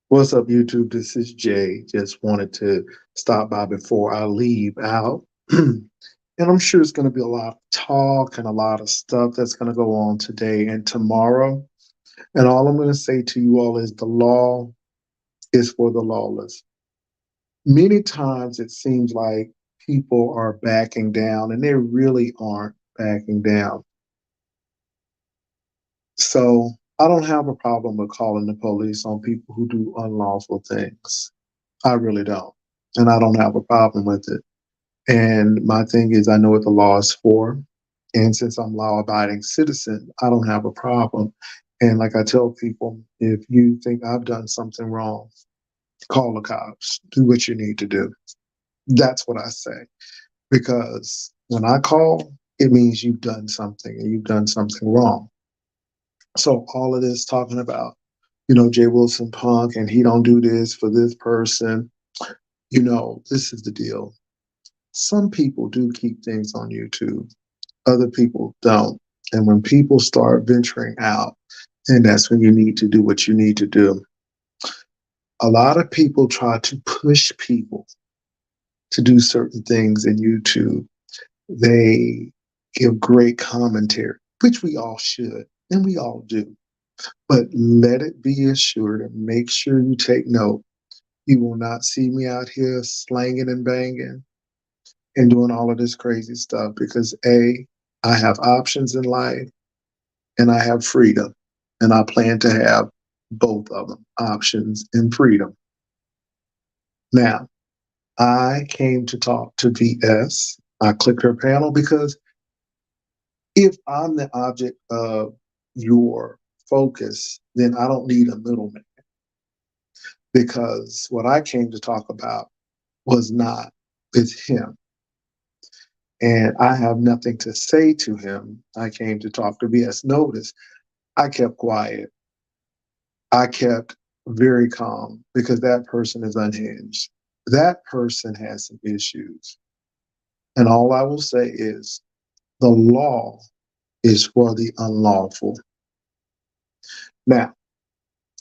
What's up, YouTube? This is Jay. Just wanted to stop by before I leave out. And I'm sure it's going to be a lot of talk and a lot of stuff that's going to go on today and tomorrow. And all I'm going to say to you all is the law is for the lawless. Many times it seems like people are backing down, and they really aren't backing down. So I don't have a problem with calling the police on people who do unlawful things. I really don't. And I don't have a problem with it. And my thing is, I know what the law is for. And since I'm law abiding citizen, I don't have a problem. And like I tell people, if you think I've done something wrong, call the cops, do what you need to do. That's what I say. Because when I call, it means you've done something and you've done something wrong. So all of this talking about, Jay Wilson Punk and he don't do this for this person, this is the deal. Some people do keep things on YouTube, other people don't. And when people start venturing out, and that's when you need to do what you need to do. A lot of people try to push people to do certain things in YouTube. They give great commentary, which we all should, and we all do. But let it be assured and make sure you take note. You will not see me out here slanging and banging and doing all of this crazy stuff because I have options in life and I have freedom. And I plan to have both of them, options and freedom. Now, I came to talk to VS. I clicked her panel because if I'm the object of your focus, then I don't need a middleman because what I came to talk about was not with him. And I have nothing to say to him. I came to talk to VS. Notice I kept quiet. I kept very calm because that person is unhinged. That person has some issues. And all I will say is the law is for the unlawful. Now,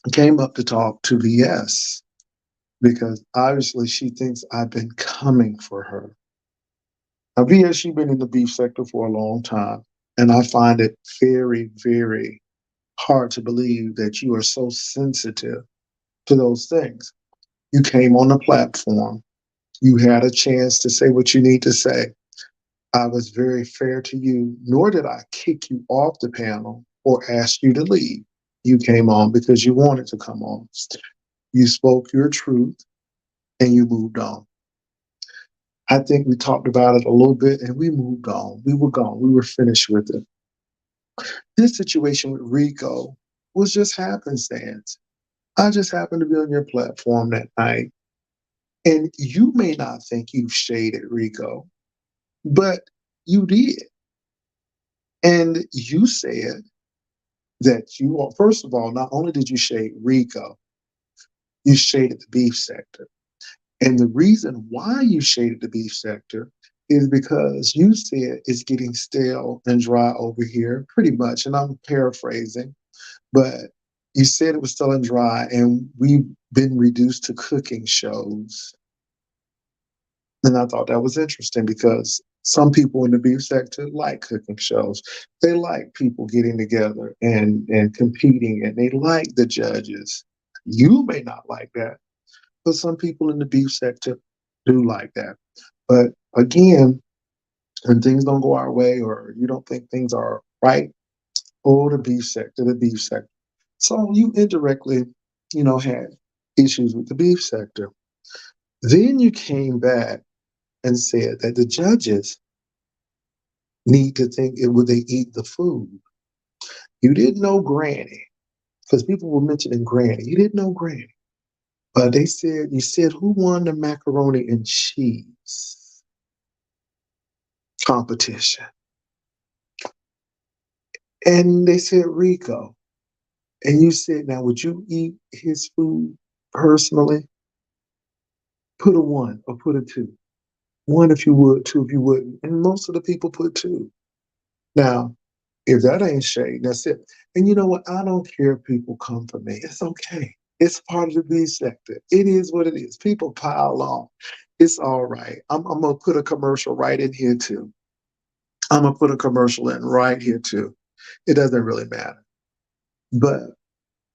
I came up to talk to VS because obviously she thinks I've been coming for her. Now, VS, you've been in the beef sector for a long time, and I find it very, very hard to believe that you are so sensitive to those things. You came on the platform. You had a chance to say what you need to say. I was very fair to you, nor did I kick you off the panel or ask you to leave. You came on because you wanted to come on. You spoke your truth and you moved on. I think we talked about it a little bit and we moved on. We were gone. We were finished with it. This situation with Rico was just happenstance. I just happened to be on your platform that night. And you may not think you've shaded Rico, but you did. And you said that you are, first of all, not only did you shade Rico, you shaded the beef sector. And the reason why you shaded the beef sector is because you said it's getting stale and dry over here, pretty much. And I'm paraphrasing, but you said it was still and dry, and we've been reduced to cooking shows. And I thought that was interesting because some people in the beef sector like cooking shows. They like people getting together and competing, and they like the judges. You may not like that, but some people in the beef sector do like that. But again, when things don't go our way or you don't think things are right, oh, the beef sector. So you indirectly, had issues with the beef sector. Then you came back and said that the judges need to think it would they eat the food. You didn't know Granny because people were mentioning Granny. You didn't know Granny, but you said who won the macaroni and cheese competition, and they said Rico, and you said now would you eat his food personally? Put a one or put a two. One if you would, two if you wouldn't, and most of the people put two. Now, if that ain't shade, that's it. And you know what? I don't care if people come for me. It's okay. It's part of the B sector. It is what it is. People pile on. It's all right. I'm gonna put a commercial right in here too. I'm gonna put a commercial in right here too. It doesn't really matter. But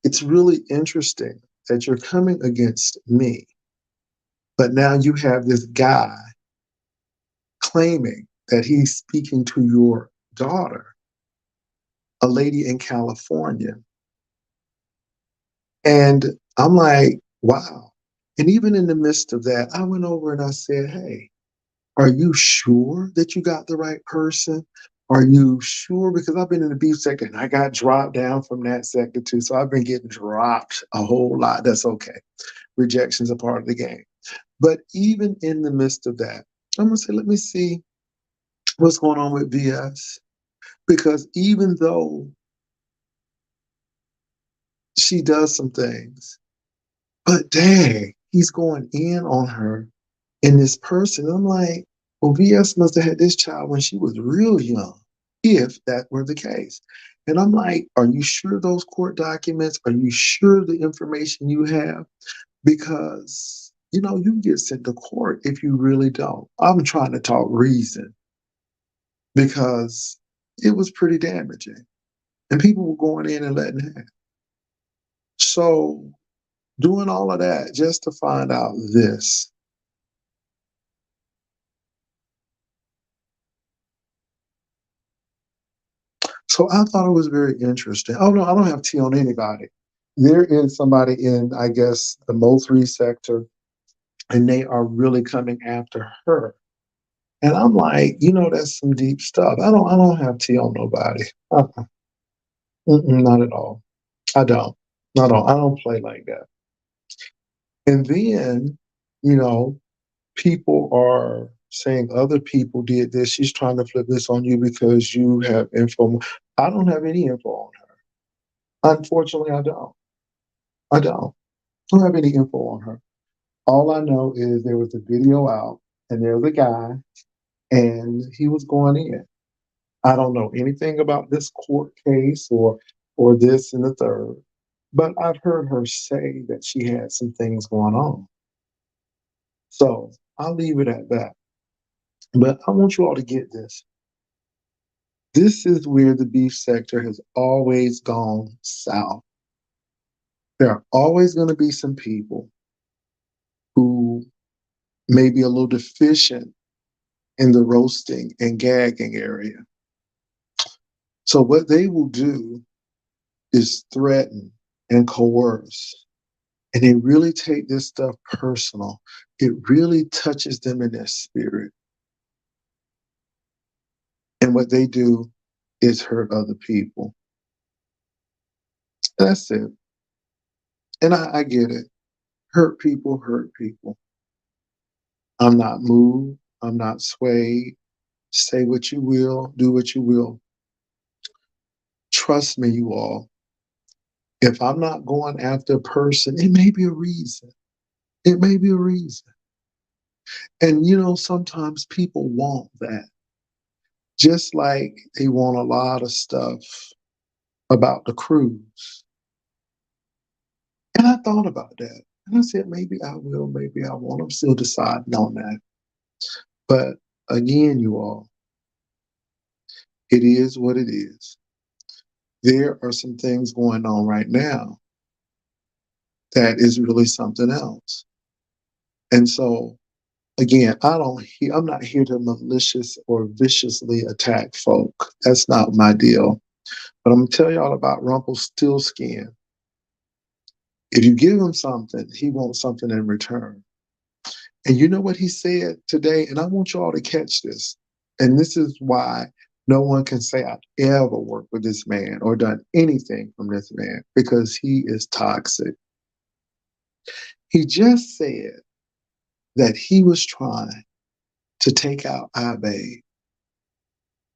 it's really interesting that you're coming against me, but now you have this guy claiming that he's speaking to your daughter, a lady in California. And I'm like, wow. And even in the midst of that, I went over and I said, hey, are you sure that you got the right person? Are you sure? Because I've been in the beef sector and I got dropped down from that sector too. So I've been getting dropped a whole lot. That's okay. Rejection's a part of the game. But even in the midst of that, I'm going to say, let me see what's going on with VS. Because even though she does some things, but dang, he's going in on her and this person. I'm like, well, VS must have had this child when she was real young, if that were the case. And I'm like, are you sure those court documents? Are you sure the information you have? Because, you can get sent to court if you really don't. I'm trying to talk reason because it was pretty damaging. And people were going in and letting it. So doing all of that just to find out this. So I thought it was very interesting. Oh no, I don't have tea on anybody. There is somebody in, I guess, the Mo3 sector, and they are really coming after her. And I'm like, that's some deep stuff. I don't have tea on nobody. Not at all. I don't. Not at all. I don't play like that. And then, you know, people are saying other people did this. She's trying to flip this on you because you have info. I don't have any info on her. Unfortunately, I don't. I don't. I don't have any info on her. All I know is there was a video out and there was a guy and he was going in. I don't know anything about this court case or this and the third, but I've heard her say that she had some things going on. So I'll leave it at that. But I want you all to get this. This is where the beef sector has always gone south. There are always going to be some people who may be a little deficient in the roasting and gagging area. So what they will do is threaten and coerce. And they really take this stuff personal. It really touches them in their spirit. And what they do is hurt other people. That's it. And I get it. Hurt people hurt people. I'm not moved. I'm not swayed. Say what you will, do what you will. Trust me, you all. If I'm not going after a person, it may be a reason. It may be a reason. And sometimes people want that. Just like they want a lot of stuff about the cruise. And I thought about that. And I said, maybe I will, maybe I won't. I'm still deciding on that. But again, you all, it is what it is. There are some things going on right now that is really something else. And so, again, I'm not here to malicious or viciously attack folk. That's not my deal. But I'm gonna tell y'all about Rumpelstiltskin. If you give him something, he wants something in return. And you know what he said today? And I want y'all to catch this. And this is why no one can say I've ever worked with this man or done anything from this man because he is toxic. He just said that he was trying to take out Abe.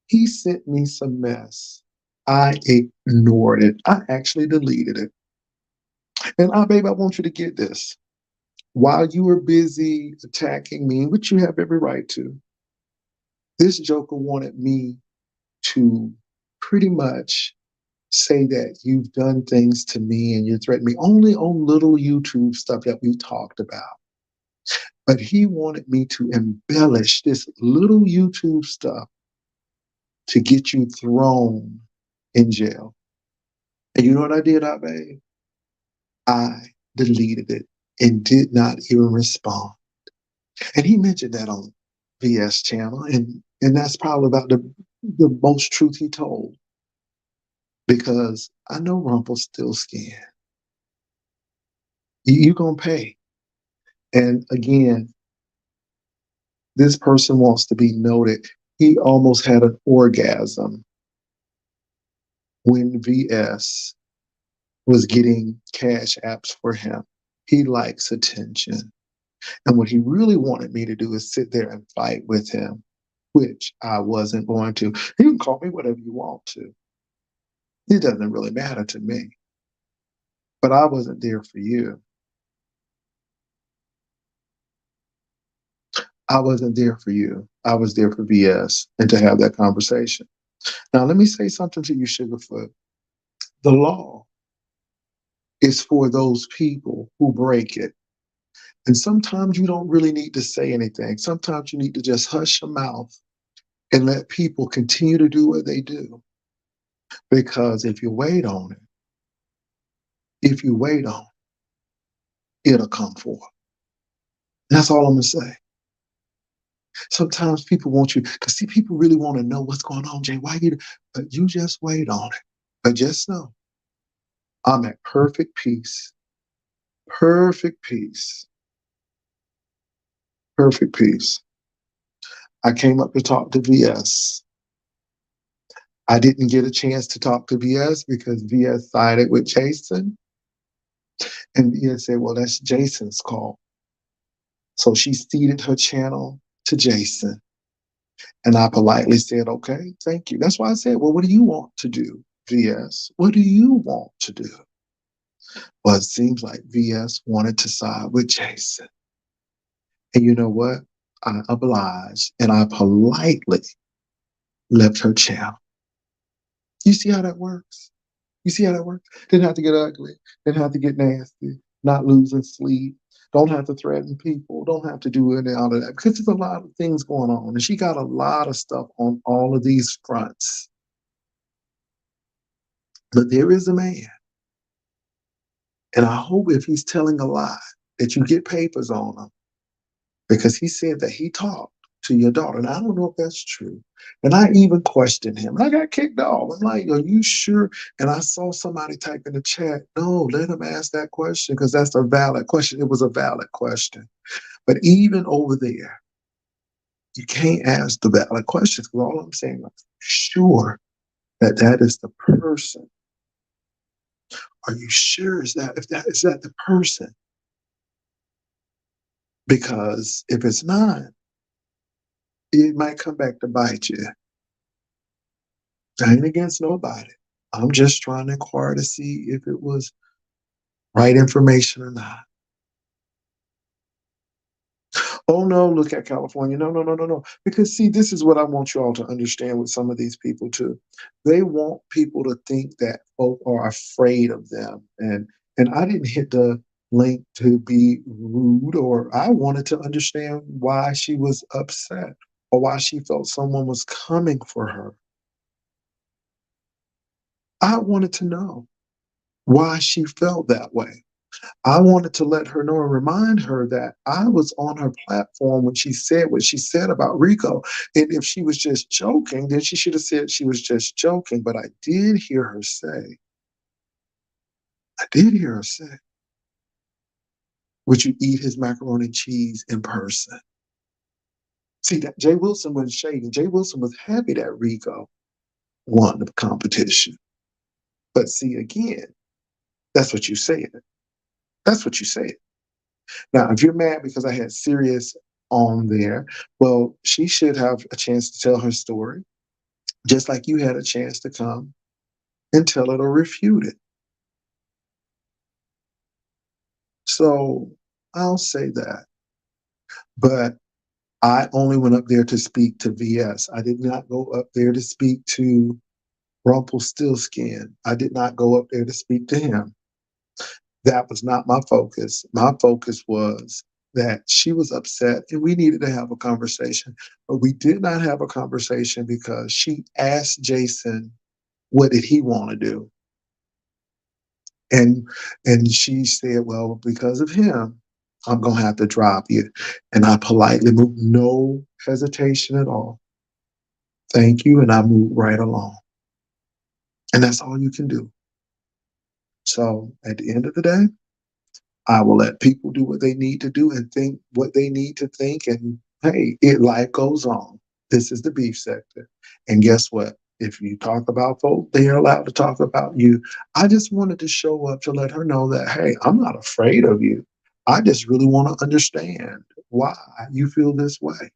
He sent me some mess. I ignored it. I actually deleted it. And Abe, I want you to get this. While you were busy attacking me, which you have every right to, this joker wanted me to pretty much say that you've done things to me and you threatened me only on little YouTube stuff that we talked about. But he wanted me to embellish this little YouTube stuff to get you thrown in jail. And you know what I did, Abe? I deleted it and did not even respond. And he mentioned that on VS channel, and that's probably about the most truth he told because I know Rumpelstiltskin. You gonna pay. And again, this person wants to be noted. He almost had an orgasm when VS was getting cash apps for him. He likes attention. And what he really wanted me to do is sit there and fight with him, which I wasn't going to. You can call me whatever you want to. It doesn't really matter to me. But I wasn't there for you. I wasn't there for you. I was there for VS and to have that conversation. Now, let me say something to you, Sugarfoot. The law is for those people who break it. And sometimes you don't really need to say anything. Sometimes you need to just hush your mouth and let people continue to do what they do. Because if you wait on it, if you wait on it, it'll come forth. That's all I'm going to say. Sometimes people want you, because see, people really want to know what's going on, Jay. Why you? But you just wait on it. But just know, I'm at perfect peace. Perfect peace. Perfect peace. I came up to talk to VS. I didn't get a chance to talk to VS because VS sided with Jason. And VS said, well, that's Jason's call. So she ceded her channel to Jason. And I politely said, okay, thank you. That's why I said, well, what do you want to do, VS? What do you want to do? Well, it seems like VS wanted to side with Jason. And you know what? I obliged and I politely left her channel. You see how that works? You see how that works? Didn't have to get ugly. Didn't have to get nasty. Not losing sleep. Don't have to threaten people. Don't have to do any all of that because there's a lot of things going on. And she got a lot of stuff on all of these fronts. But there is a man. And I hope if he's telling a lie that you get papers on him because he said that he talked to your daughter. And I don't know if that's true. And I even questioned him. And I got kicked off. I'm like, are you sure? And I saw somebody type in the chat, no, let him ask that question because that's a valid question. It was a valid question. But even over there, you can't ask the valid questions because all I'm saying is sure that that is the person. Are you sure is that the person? Because if it's not, it might come back to bite you. I ain't against nobody. I'm just trying to inquire to see if it was right information or not. Oh no, look at California. No, no, no, no, no. Because see, this is what I want you all to understand with some of these people too. They want people to think that folk are afraid of them. And I didn't hit the link to be rude or I wanted to understand why she was upset or why she felt someone was coming for her. I wanted to know why she felt that way. I wanted to let her know and remind her that I was on her platform when she said what she said about Rico. And if she was just joking, then she should have said she was just joking. But I did hear her say, would you eat his macaroni and cheese in person? See, that Jay Wilson wasn't shading. Jay Wilson was happy that Rico won the competition. But see, again, that's what you said. That's what you said. Now, if you're mad because I had Sirius on there, well, she should have a chance to tell her story, just like you had a chance to come and tell it or refute it. So I'll say that. But I only went up there to speak to VS. I did not go up there to speak to Rumpelstiltskin. I did not go up there to speak to him. That was not my focus. My focus was that she was upset and we needed to have a conversation. But we did not have a conversation because she asked Jason, what did he want to do? And she said, well, because of him, I'm gonna have to drop you. And I politely moved, no hesitation at all. Thank you. And I moved right along. And that's all you can do. So at the end of the day, I will let people do what they need to do and think what they need to think. And hey, life goes on. This is the beef sector. And guess what? If you talk about folk, they are allowed to talk about you. I just wanted to show up to let her know that, hey, I'm not afraid of you. I just really want to understand why you feel this way.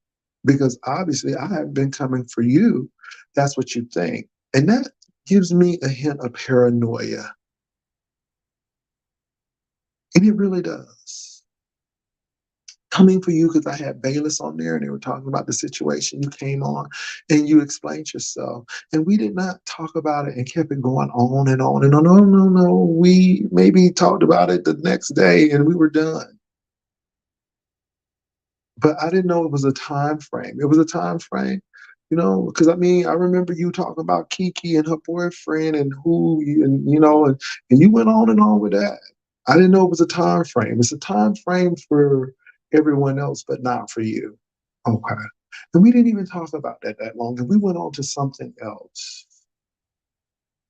Because obviously I haven't been coming for you. That's what you think. And that gives me a hint of paranoia. And it really does. Coming for you because I had Bayless on there and they were talking about the situation. You came on and you explained yourself. And we did not talk about it and kept it going on and on and on. No, no, no. We maybe talked about it the next day and we were done. But I didn't know it was a time frame. It was a time frame, because I mean, I remember you talking about Kiki and her boyfriend and and you went on and on with that. I didn't know it was a time frame. It's a time frame for everyone else, but not for you. Okay. And we didn't even talk about that long, and we went on to something else.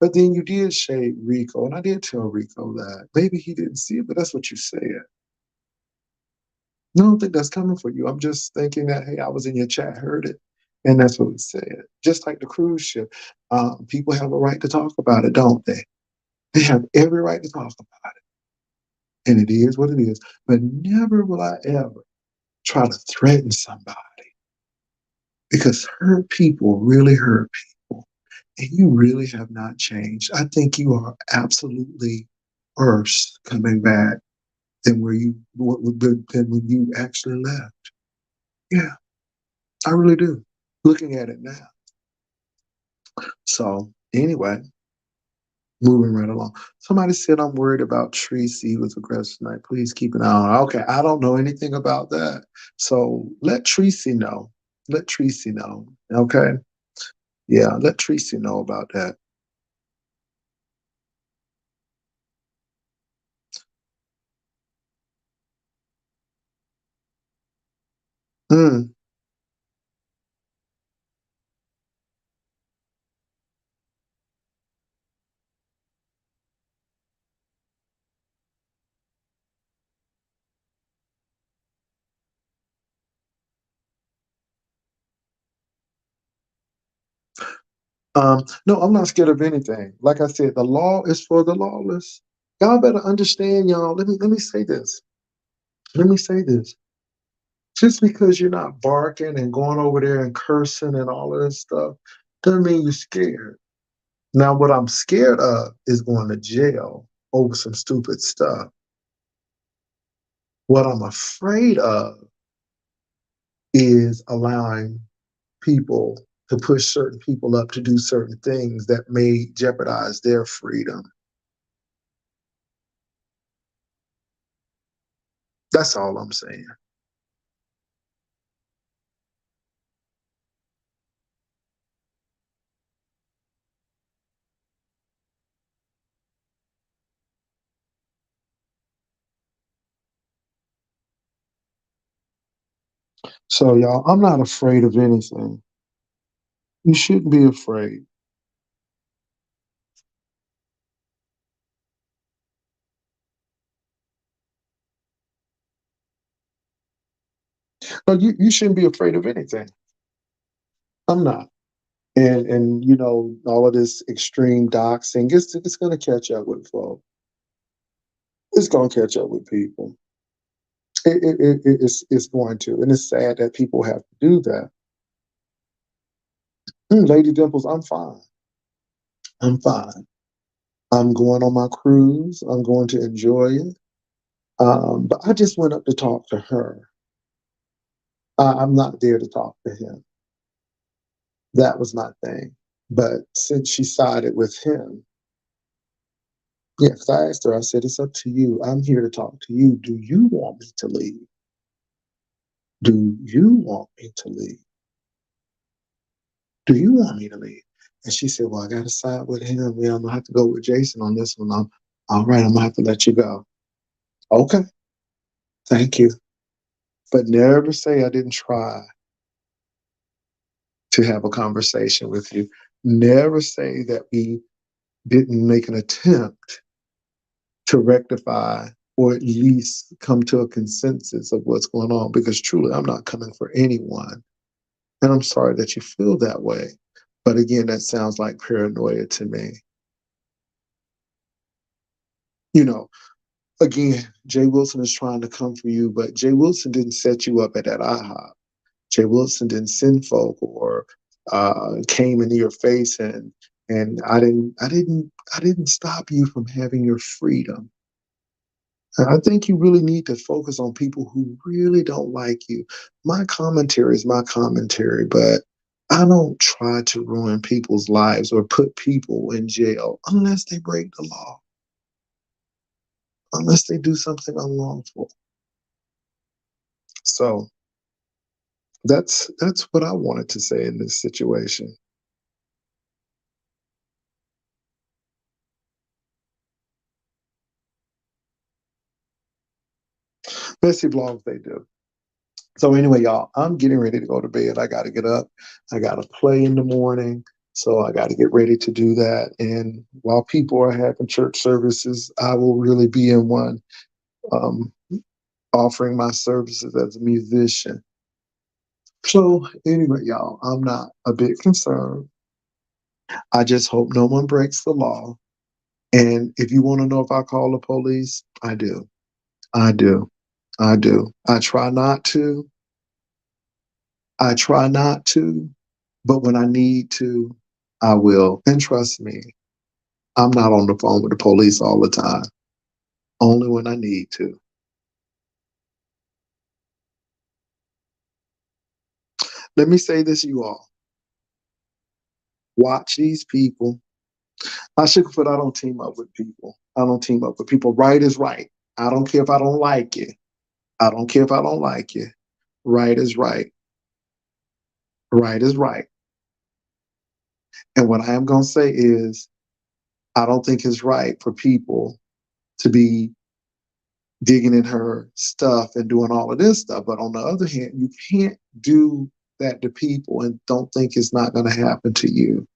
But then you did shade Rico, and I did tell Rico that maybe he didn't see it, but that's what you said. I don't think that's coming for you. I'm just thinking that, hey, I was in your chat, heard it, and that's what we said. Just like the cruise ship, people have a right to talk about it, don't they? They have every right to talk about it, and it is what it is. But never will I ever try to threaten somebody because hurt people really hurt people, and you really have not changed. I think you are absolutely worse coming back than than when you actually left. Yeah, I really do. Looking at it now. So anyway, moving right along. Somebody said I'm worried about Tracy was aggressive tonight. Please keep an eye on her. Okay, I don't know anything about that. So let Tracy know. Let Tracy know. Okay. Yeah, let Tracy know about that. Mm. No, I'm not scared of anything. Like I said, the law is for the lawless. Y'all better understand, y'all. Let me say this. Let me say this. Just because you're not barking and going over there and cursing and all of this stuff doesn't mean you're scared. Now, what I'm scared of is going to jail over some stupid stuff. What I'm afraid of is allowing people to push certain people up to do certain things that may jeopardize their freedom. That's all I'm saying. So, y'all, I'm not afraid of anything. You shouldn't be afraid. No, you shouldn't be afraid of anything. I'm not. And all of this extreme doxing, it's going to catch up with folks. It's going to catch up with people. It's going to, and it's sad that people have to do that. Lady Dimples, I'm fine. I'm fine. I'm going on my cruise. I'm going to enjoy it. But I just went up to talk to her. I'm not there to talk to him. That was my thing. But since she sided with him, yeah, because I asked her, I said, it's up to you. I'm here to talk to you. Do you want me to leave? Do you want me to leave? Do you want me to leave? And she said, well, I got to side with him. Yeah, I'm going to have to go with Jason on this one. All right, I'm going to have to let you go. Okay, thank you. But never say I didn't try to have a conversation with you. Never say that we didn't make an attempt to rectify or at least come to a consensus of what's going on, because truly I'm not coming for anyone. And I'm sorry that you feel that way. But again, that sounds like paranoia to me. You know, again, Jay Wilson is trying to come for you, but Jay Wilson didn't set you up at that IHOP. Jay Wilson didn't send folk or came into your face and I didn't stop you from having your freedom. And I think you really need to focus on people who really don't like you. My commentary is my commentary, but I don't try to ruin people's lives or put people in jail unless they break the law, unless they do something unlawful. So that's what I wanted to say in this situation. Messy blogs they do. So anyway, y'all, I'm getting ready to go to bed. I got to get up. I got to play in the morning. So I got to get ready to do that. And while people are having church services, I will really be in one, um, offering my services as a musician. So anyway, y'all, I'm not a bit concerned. I just hope no one breaks the law. And if you want to know if I call the police, I do. I do. I do. I try not to. I try not to, but when I need to, I will. And trust me, I'm not on the phone with the police all the time, only when I need to. Let me say this, you all. Watch these people. I Sugarfoot, I don't team up with people. I don't team up with people. Right is right. I don't care if I don't like you. I don't care if I don't like you. Right is right. Right is right. And what I am going to say is, I don't think it's right for people to be digging in her stuff and doing all of this stuff. But on the other hand, you can't do that to people and don't think it's not going to happen to you.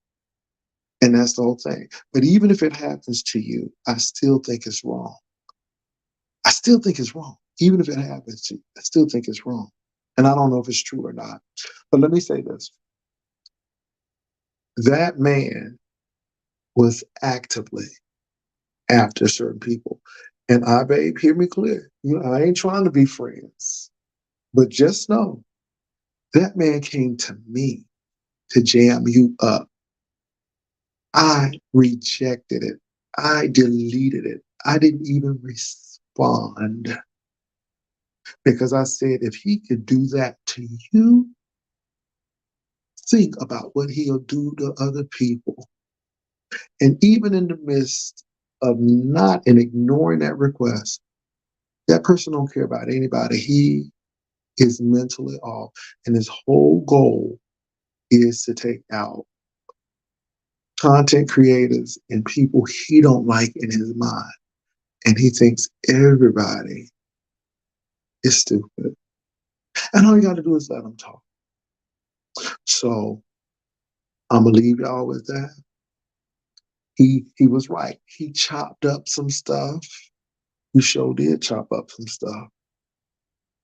And that's the whole thing. But even if it happens to you, I still think it's wrong. I still think it's wrong. Even if it happens to you, I still think it's wrong. And I don't know if it's true or not. But let me say this, that man was actively after certain people. And I, babe, hear me clear. You know, I ain't trying to be friends, but just know that man came to me to jam you up. I rejected it. I deleted it. I didn't even respond because I said, if he could do that to you, think about what he'll do to other people. And even in the midst of not and ignoring that request, that person don't care about anybody. He is mentally off, and his whole goal is to take out content creators and people he don't like in his mind. And he thinks everybody is stupid. And all you got to do is let him talk. So I'm gonna leave y'all with that. He was right. He chopped up some stuff. He sure did chop up some stuff.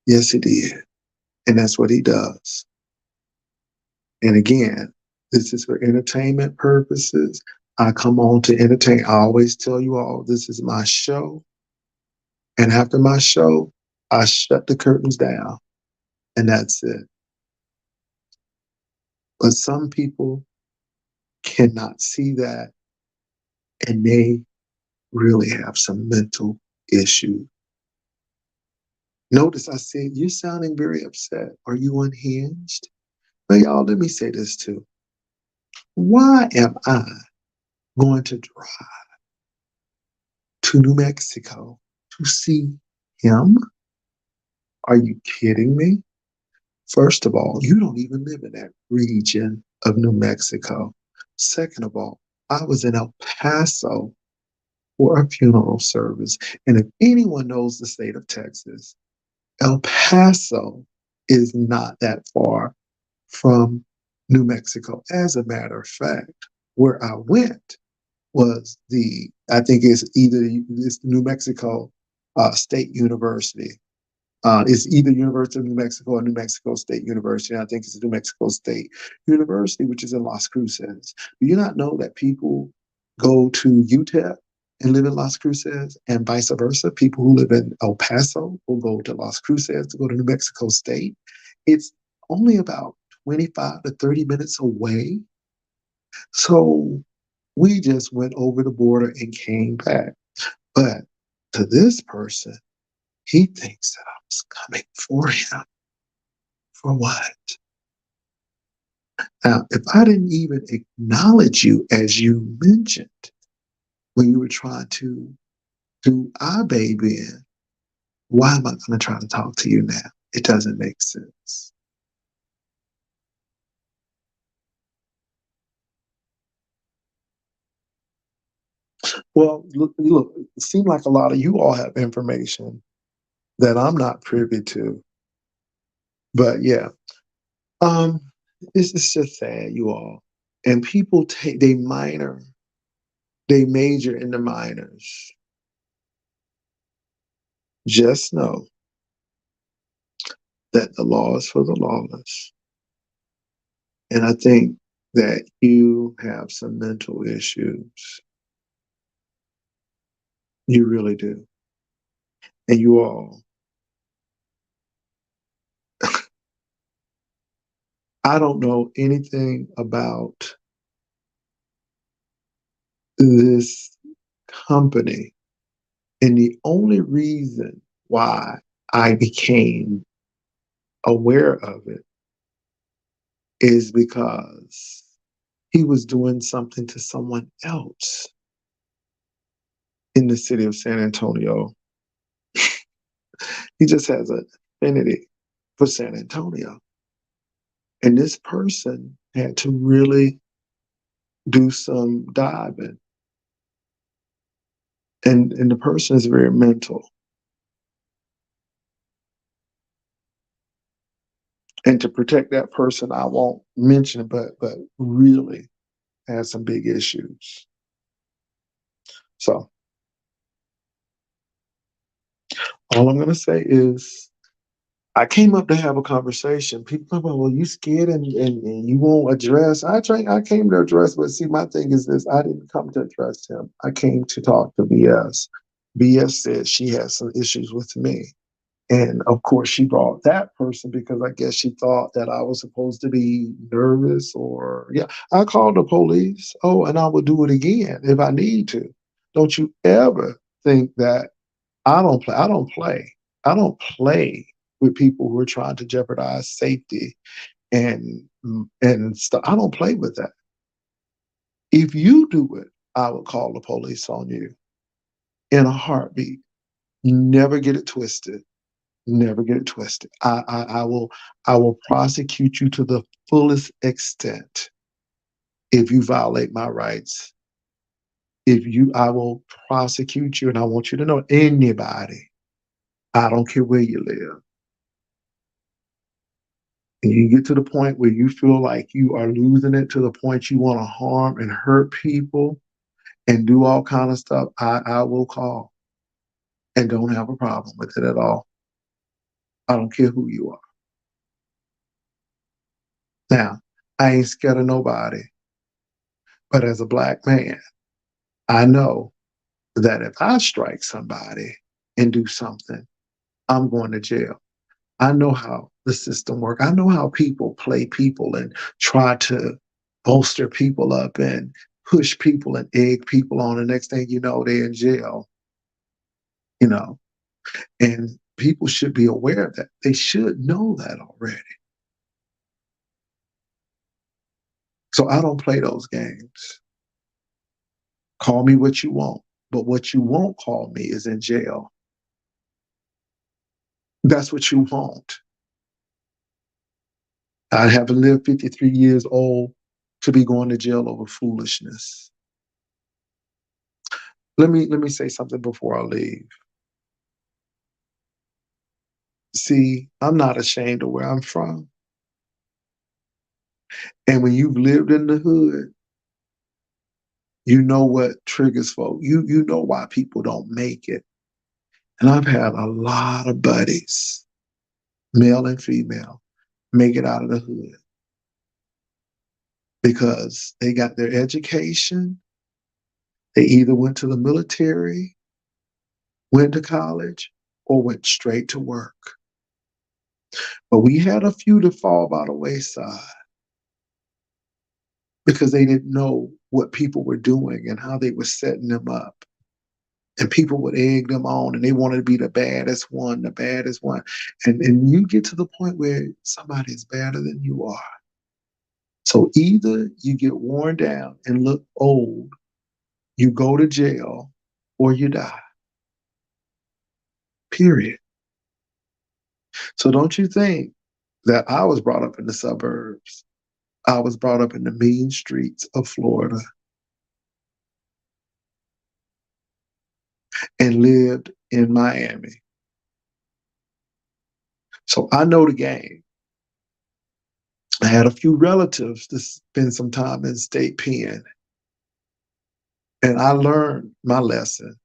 Yes, he did. And that's what he does. And again, this is for entertainment purposes. I come on to entertain. I always tell you all this is my show. And after my show, I shut the curtains down. And that's it. But some people cannot see that, and they really have some mental issue. Notice I said, you're sounding very upset. Are you unhinged? Now, y'all, let me say this too. Why am I going to drive to New Mexico to see him? Are you kidding me? First of all, you don't even live in that region of New Mexico. Second of all, I was in El Paso for a funeral service. And if anyone knows the state of Texas, El Paso is not that far from New Mexico. As a matter of fact, where I went was I think it's New Mexico State University. It's either University of New Mexico or New Mexico State University. I think it's New Mexico State University, which is in Las Cruces. Do you not know that people go to UTEP and live in Las Cruces, and vice versa? People who live in El Paso will go to Las Cruces to go to New Mexico State. It's only about 25 to 30 minutes away. So we just went over the border and came back. But to this person, he thinks that I was coming for him. For what? Now, if I didn't even acknowledge you as you mentioned when you were trying to do our baby in, why am I going to try to talk to you now? It doesn't make sense. Well, look, it seems like a lot of you all have information that I'm not privy to. But yeah, um, it's just sad, you all. And people they major in the minors. Just know that the law is for the lawless. And I think that you have some mental issues. You really do. And you all, I don't know anything about this company. And the only reason why I became aware of it is because he was doing something to someone else in the city of San Antonio. He just has an affinity for San Antonio. And this person had to really do some diving. And the person is very mental. And to protect that person, I won't mention, but really has some big issues. So all I'm gonna say is I came up to have a conversation. People are like, well, you scared and you won't address. I came to address, but see, my thing is this: I didn't come to address him. I came to talk to BS. BS said she has some issues with me. And of course, she brought that person because I guess she thought that I was supposed to be nervous or, yeah. I called the police. Oh, and I will do it again if I need to. Don't you ever think that I don't play. I don't play. I don't play with people who are trying to jeopardize safety and stuff. I don't play with that. If you do it, I will call the police on you in a heartbeat. Never get it twisted. Never get it twisted. I will prosecute you to the fullest extent if you violate my rights. I will prosecute you, and I want you to know anybody. I don't care where you live. And you get to the point where you feel like you are losing it to the point you want to harm and hurt people and do all kind of stuff, I will call and don't have a problem with it at all. I don't care who you are. Now, I ain't scared of nobody, but as a black man, I know that if I strike somebody and do something, I'm going to jail. I know how the system works. I know how people play people and try to bolster people up and push people and egg people on. The next thing you know, they're in jail, you know. And people should be aware of that. They should know that already. So I don't play those games. Call me what you want, but what you won't call me is in jail. That's what you want. I haven't lived 53 years old to be going to jail over foolishness. Let me say something before I leave. See, I'm not ashamed of where I'm from. And when you've lived in the hood, you know what triggers folk. You know why people don't make it. And I've had a lot of buddies, male and female, make it out of the hood because they got their education. They either went to the military, went to college, or went straight to work. But we had a few to fall by the wayside because they didn't know what people were doing and how they were setting them up. And people would egg them on and they wanted to be the baddest one, the baddest one. And you get to the point where somebody is better than you are. So either you get worn down and look old, you go to jail, or you die. Period. So don't you think that I was brought up in the suburbs? I was brought up in the mean streets of Florida and lived in Miami. So I know the game. I had a few relatives to spend some time in state pen, and I learned my lesson.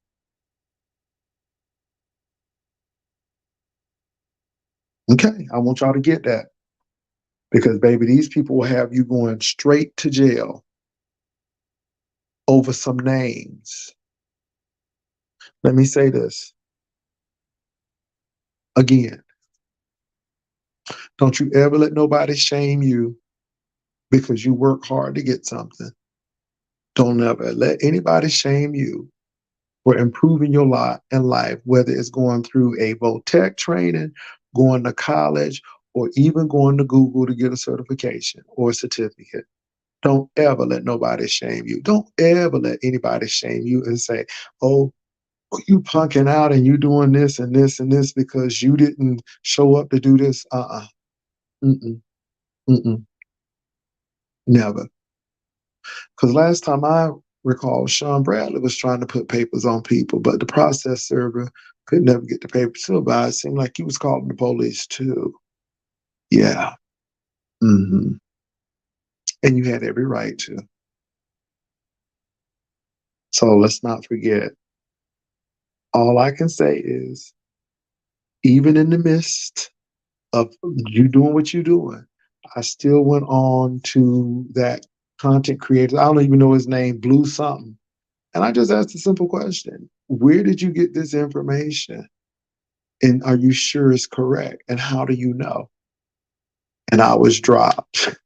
Okay, I want y'all to get that because, baby, these people will have you going straight to jail over some names. Let me say this again. Don't you ever let nobody shame you because you work hard to get something. Don't ever let anybody shame you for improving your lot in life, whether it's going through a VOTEC training, going to college, or even going to Google to get a certification or a certificate. Don't ever let nobody shame you. Don't ever let anybody shame you and say, oh, you punking out and you doing this and this and this because you didn't show up to do this. Mm-mm. Mm-mm. Never. Because last time I recall, Sean Bradley was trying to put papers on people, but the process server could never get the papers to him. But it seemed like he was calling the police too. Yeah. Hmm. And you had every right to. So let's not forget. All I can say is, even in the midst of you doing what you're doing, I still went on to that content creator. I don't even know his name, Blue something. And I just asked a simple question. Where did you get this information? And are you sure it's correct? And how do you know? And I was dropped.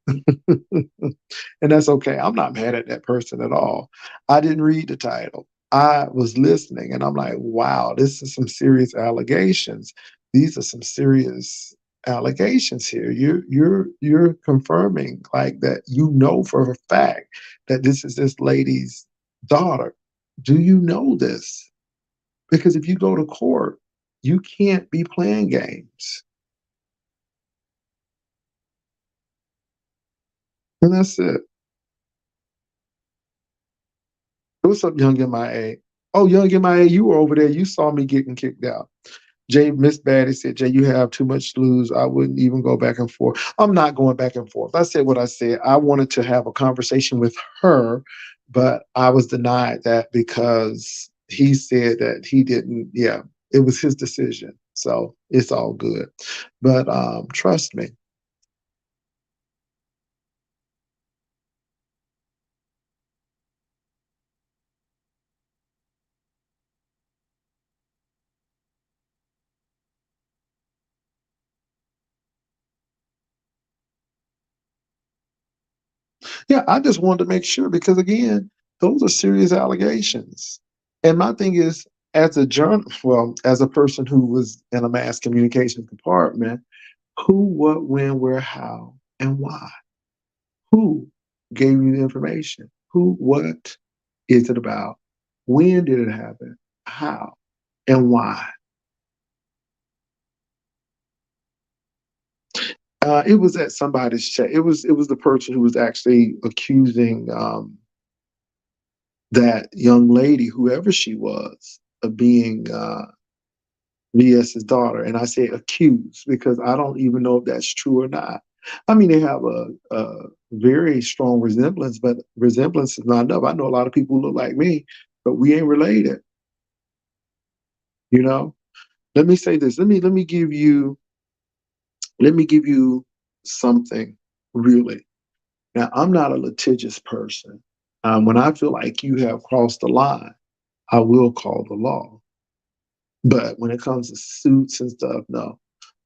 And that's okay. I'm not mad at that person at all. I didn't read the title. I was listening and I'm like, wow, this is some serious allegations. These are some serious allegations here. You're confirming like that you know for a fact that this is this lady's daughter. Do you know this? Because if you go to court, you can't be playing games. And that's it. What's up, Young MIA? Oh, Young MIA, you were over there. You saw me getting kicked out. Jay, Miss Batty said, Jay, you have too much to lose. I wouldn't even go back and forth. I'm not going back and forth. I said what I said. I wanted to have a conversation with her, but I was denied that because he said that he didn't. Yeah, it was his decision. So it's all good. But trust me. Yeah, I just wanted to make sure because again, those are serious allegations. And my thing is, as a well, as a person who was in a mass communication department, who, what, when, where, how, and why? Who? gave you the information. Who, what is it about? When did it happen? How and why? It was at somebody's check. It was the person who was actually accusing that young lady, whoever she was, of being VS's daughter. And I say accused because I don't even know if that's true or not. I mean, they have a very strong resemblance, but resemblance is not enough. I know a lot of people who look like me, but we ain't related. You know. Let me say this. Let me give you something really. Now, I'm not a litigious person. When I feel like you have crossed the line, I will call the law. But when it comes to suits and stuff, no.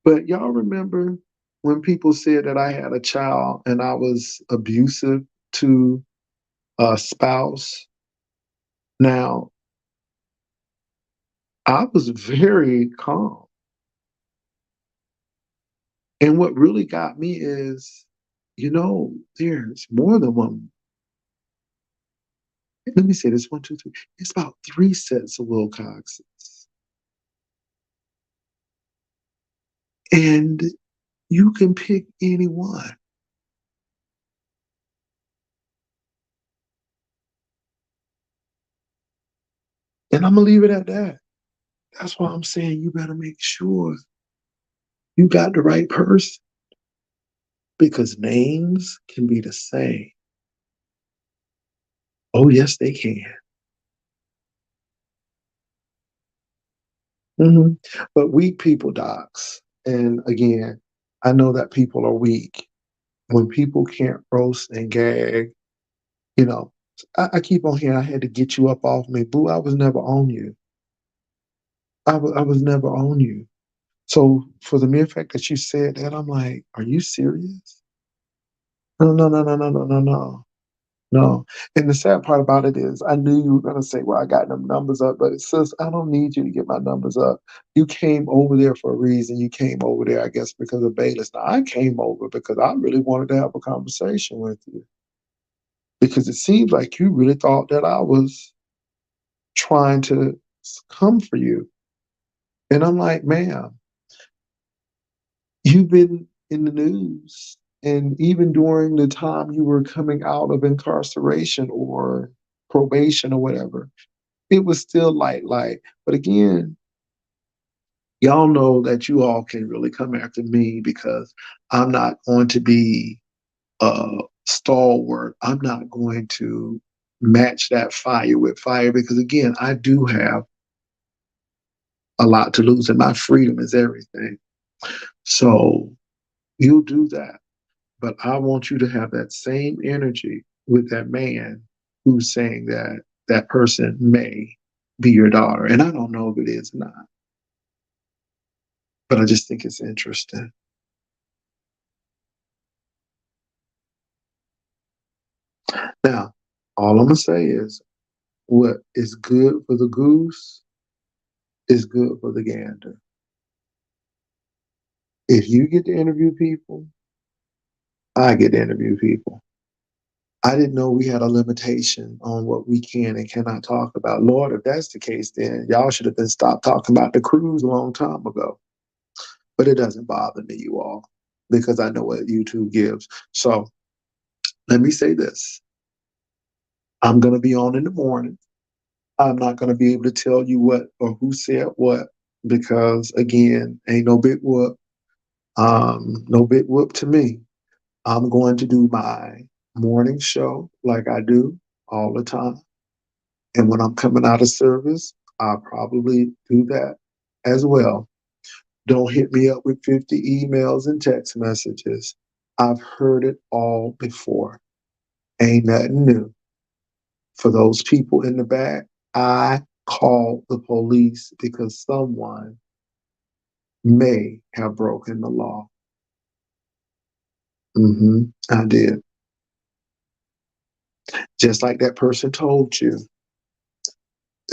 But y'all remember when people said that I had a child and I was abusive to a spouse? Now, I was very calm. And what really got me is, there's more than one. Let me say this: one, two, three. It's about three sets of Wilcoxes. And you can pick any one. And I'm going to leave it at that. That's why I'm saying you better make sure you got the right person because names can be the same. Oh, yes, they can. hmm But weak people, docs. And again, I know that people are weak. When people can't roast and gag, you know, I keep on hearing I had to get you up off me. Boo, I was never on you. I was never on you. So for the mere fact that you said that, I'm like, are you serious? No, no, no, no, no, no, no, no. No. And the sad part about it is I knew you were gonna say, well, I got them numbers up, but it says I don't need you to get my numbers up. You came over there for a reason. You came over there, I guess, because of Bayless. Now I came over because I really wanted to have a conversation with you. Because it seems like you really thought that I was trying to come for you. And I'm like, ma'am, you've been in the news. And even during the time you were coming out of incarceration or probation or whatever, it was still light. But again, y'all know that you all can really come after me because I'm not going to be a stalwart. I'm not going to match that fire with fire because again, I do have a lot to lose and my freedom is everything. So you'll do that. But I want you to have that same energy with that man who's saying that that person may be your daughter. And I don't know if it is or not, but I just think it's interesting. Now, all I'm going to say is what is good for the goose is good for the gander. If you get to interview people, I get to interview people. I didn't know we had a limitation on what we can and cannot talk about. Lord, if that's the case, then y'all should have been stopped talking about the cruise a long time ago. But it doesn't bother me, you all, because I know what YouTube gives. So let me say this. I'm going to be on in the morning. I'm not going to be able to tell you what or who said what because, again, ain't no big whoop. No big whoop to me. I'm going to do my morning show like I do all the time. And when I'm coming out of service, I'll probably do that as well. Don't hit me up with 50 emails and text messages. I've heard it all before. Ain't nothing new. For those people in the back, I called the police because someone may have broken the law. I did. Just like that person told you,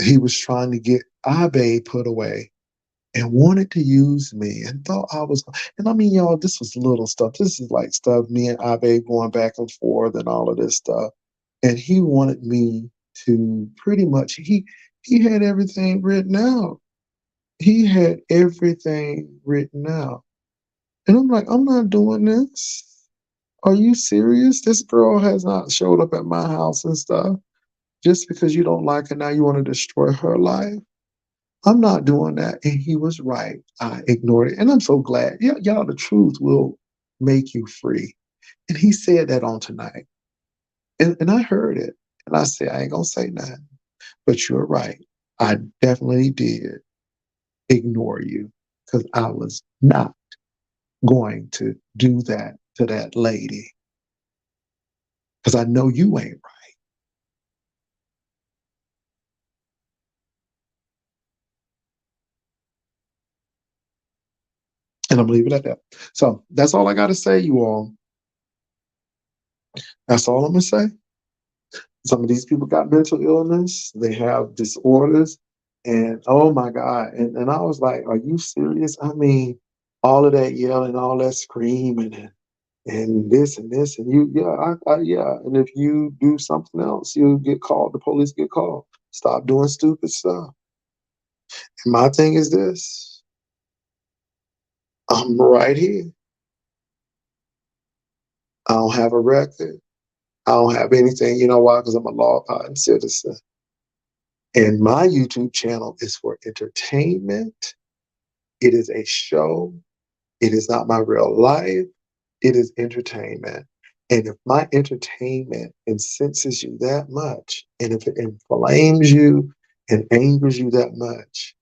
he was trying to get Abe put away. and wanted to use me and thought I was, and I mean, y'all, this was little stuff. This is like stuff me and Abe going back and forth and all of this stuff. And he wanted me to pretty much, he had everything written out. He had everything written out. And I'm like, I'm not doing this. Are you serious? This girl has not showed up at my house and stuff. Just because you don't like her now, you want to destroy her life. I'm not doing that. And he was right. I ignored it. And I'm so glad. Yeah, y'all, the truth will make you free. And he said that on tonight. And I heard it. And I said, I ain't going to say nothing. But you're right. I definitely did ignore you because I was not going to do that to that lady because I know you ain't right. And I'm leaving it at that. So that's all I got to say, you all. That's all I'm going to say. Some of these people got mental illness, they have disorders, and oh my God. And I was like, are you serious? I mean, all of that yelling, all that screaming, and this and this, and you, yeah, yeah. And if you do something else, you'll get called, the police get called. Stop doing stupid stuff. And my thing is this, I'm right here. I don't have a record. I don't have anything. You know why? Because I'm a law-abiding citizen. And my YouTube channel is for entertainment. It is a show. It is not my real life. It is entertainment. And if my entertainment incenses you that much, and if it inflames you and angers you that much,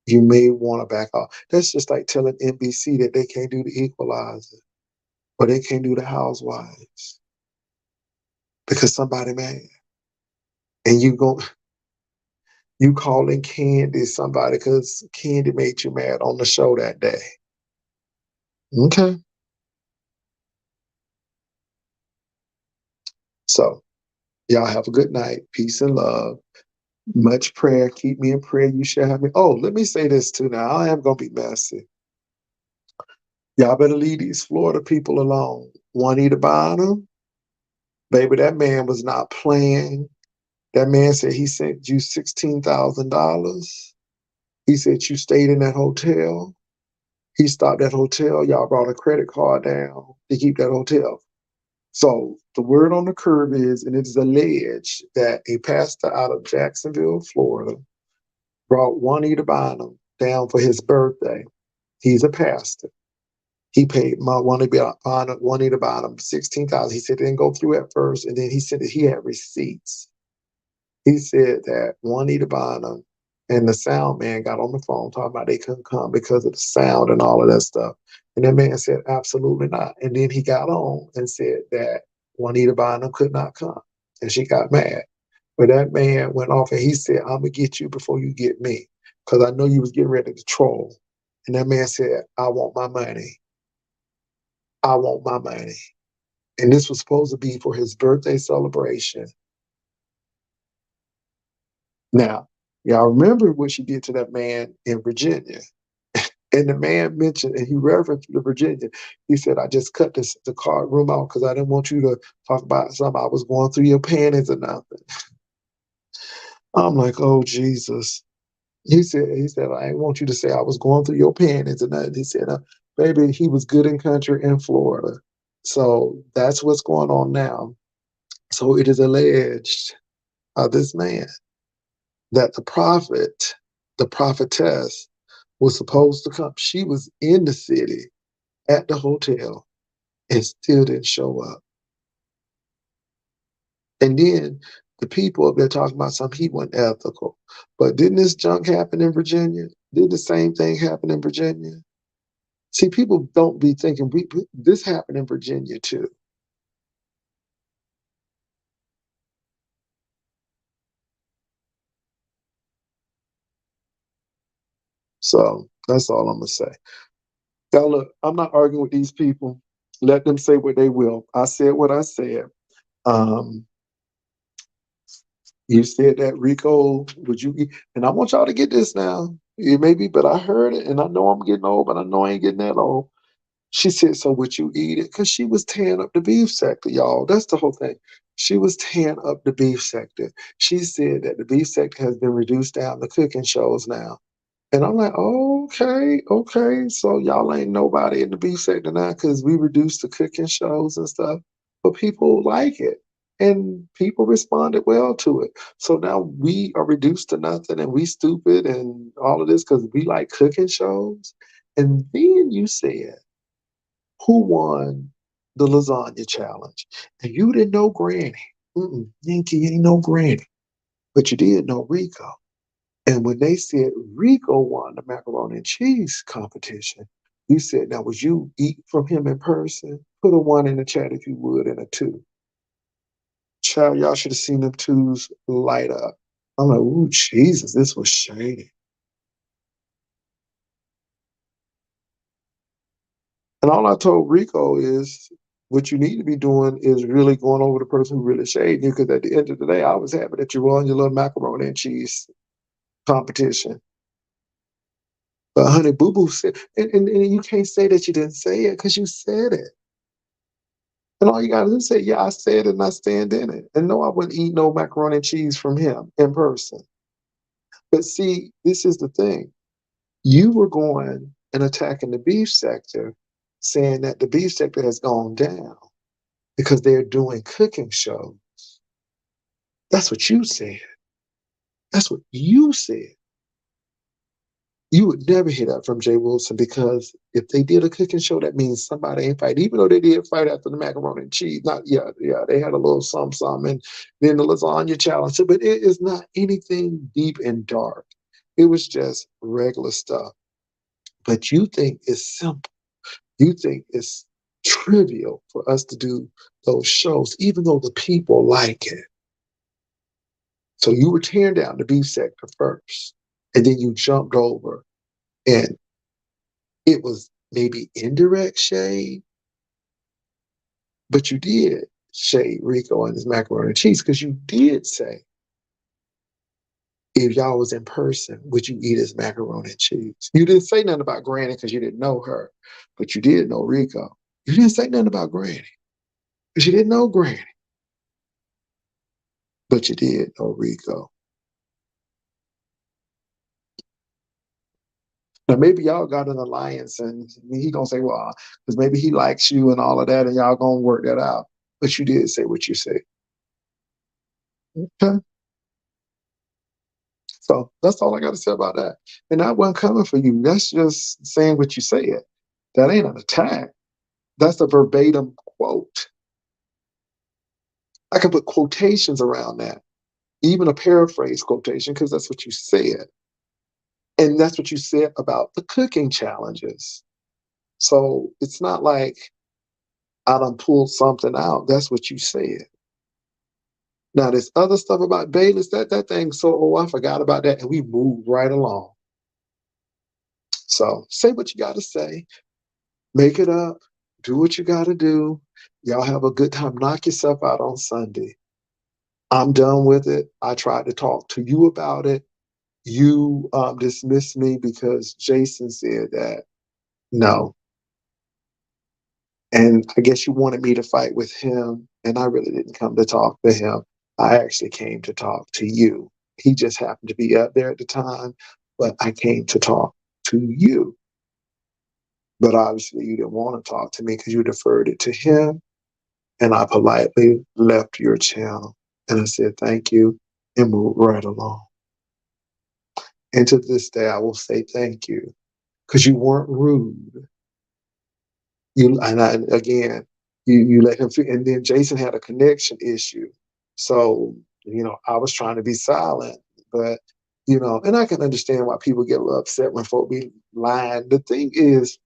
you may want to back off. That's just like telling NBC that they can't do the Equalizer or they can't do the Housewives because somebody mad. And you calling Candy somebody because Candy made you mad on the show that day. Okay. So y'all have a good night. Peace and love. Much prayer. Keep me in prayer. You shall have me. Oh, let me say this too now. I am going to be messy. Y'all better leave these Florida people alone. Juanita Bynum, baby, that man was not playing. That man said he sent you $16,000. He said you stayed in that hotel. He stopped that hotel. Y'all brought a credit card down to keep that hotel. So the word on the curb is, and it is alleged that a pastor out of Jacksonville, Florida, brought Juanita Bynum down for his birthday. He's a pastor. He paid my Juanita Bynum 16,000. He said it didn't go through at first, and then he said that he had receipts. He said that Juanita Bynum and the sound man got on the phone talking about they couldn't come because of the sound and all of that stuff. And that man said, absolutely not. And then he got on and said that Juanita Bynum could not come. And she got mad. But that man went off and he said, I'm going to get you before you get me because I know you was getting ready to troll. And that man said, I want my money. I want my money. And this was supposed to be for his birthday celebration. Now, y'all remember what she did to that man in Virginia. And the man mentioned, and he referenced the Virginia. He said, I just cut the card room out because I didn't want you to talk about something I was going through your panties or nothing. I'm like, oh, Jesus. He said, I didn't want you to say I was going through your panties or nothing. He said, baby, he was good in country in Florida. So that's what's going on now. So it is alleged of this man that the prophetess, was supposed to come. She was in the city at the hotel and still didn't show up. And then the people up there talking about something he wasn't ethical. But didn't this junk happen in Virginia? Did the same thing happen in Virginia? See, people don't be thinking this happened in Virginia too. So that's all I'm gonna say. Now look, I'm not arguing with these people. Let them say what they will. I said what I said. Um, you said that Rico, would you? And I want y'all to get this now. It may be, but I heard it, and I know I'm getting old, but I know I ain't getting that old. She said, so would you eat it? Because she was tearing up the beef sector, y'all. That's the whole thing. She was tearing up the beef sector. She said that the beef sector has been reduced down to cooking shows now. And I'm like, okay, okay. So y'all ain't nobody in the beef sector now because we reduced the cooking shows and stuff. But people like it. And people responded well to it. So now we are reduced to nothing and we stupid and all of this because we like cooking shows. And then you said, who won the lasagna challenge? And you didn't know Granny. Yankee ain't know Granny. But you did know Rico. And when they said Rico won the macaroni and cheese competition, you said, now, would you eat from him in person? Put a one in the chat if you would and a two. Child, y'all should have seen them twos light up. I'm like, ooh, Jesus, this was shady. And all I told Rico is what you need to be doing is really going over the person who really shaded you. Because at the end of the day, I was happy that you won your little macaroni and cheese competition. But honey, Boo Boo said, and you can't say that you didn't say it because you said it. And all you got to do is say, yeah, I said it and I stand in it. And no, I wouldn't eat no macaroni and cheese from him in person. But see, this is the thing. You were going and attacking the beef sector, saying that the beef sector has gone down because they're doing cooking shows. That's what you said. That's what you said. You would never hear that from Jay Wilson because if they did a cooking show, that means somebody ain't fight. Even though they did fight after the macaroni and cheese, not yeah, they had a little some, and then the lasagna challenge. But it is not anything deep and dark. It was just regular stuff. But you think it's simple. You think it's trivial for us to do those shows, even though the people like it. So you were tearing down the beef sector first, and then you jumped over, and it was maybe indirect shade, but you did shade Rico and his macaroni and cheese because you did say, if y'all was in person, would you eat his macaroni and cheese? You didn't say nothing about Granny because you didn't know her, but you did know Rico. You didn't say nothing about Granny because you didn't know Granny, but you did know Rico. Now maybe y'all got an alliance, and he gonna say, "Well, because maybe he likes you and all of that, and y'all gonna work that out." But you did say what you said. Okay, so that's all I got to say about that. And that wasn't coming for you. That's just saying what you said. That ain't an attack. That's a verbatim quote. I can put quotations around that, even a paraphrase quotation, because that's what you said, and that's what you said about the cooking challenges. So it's not like I done pulled something out. That's what you said. Now, there's other stuff about Bayless, that thing, so, oh, I forgot about that. And we moved right along. So say what you got to say, make it up, do what you got to do. Y'all have a good time. Knock yourself out on Sunday. I'm done with it. I tried to talk to you about it. You dismissed me because Jason said that no. And I guess you wanted me to fight with him, and I really didn't come to talk to him. I actually came to talk to you. He just happened to be up there at the time, but I came to talk to you. But obviously, you didn't want to talk to me because you deferred it to him, and I politely left your channel. And I said, thank you, and moved right along. And to this day, I will say thank you because you weren't rude. Again, you let him feel, and then Jason had a connection issue. So, I was trying to be silent, but and I can understand why people get a little upset when folk be lying. The thing is,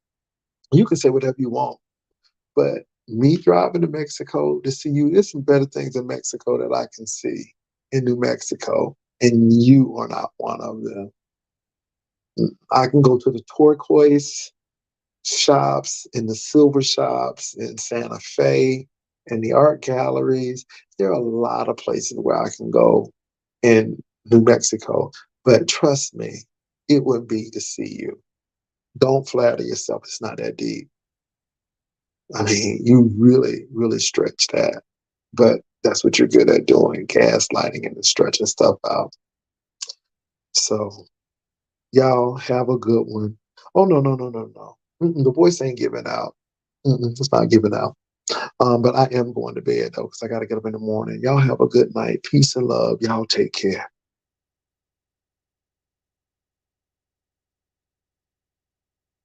you can say whatever you want, but me driving to Mexico to see you, there's some better things in Mexico that I can see in New Mexico, and you are not one of them. I can go to the turquoise shops and the silver shops in Santa Fe and the art galleries. There are a lot of places where I can go in New Mexico. But trust me, it would be to see you. Don't flatter yourself. It's not that deep. I mean, you really, really stretch that. But that's what you're good at doing, gaslighting and stretching stuff out. So y'all have a good one. Oh, no, no, no, no, no. The voice ain't giving out. It's not giving out. But I am going to bed, though, because I got to get up in the morning. Y'all have a good night. Peace and love. Y'all take care.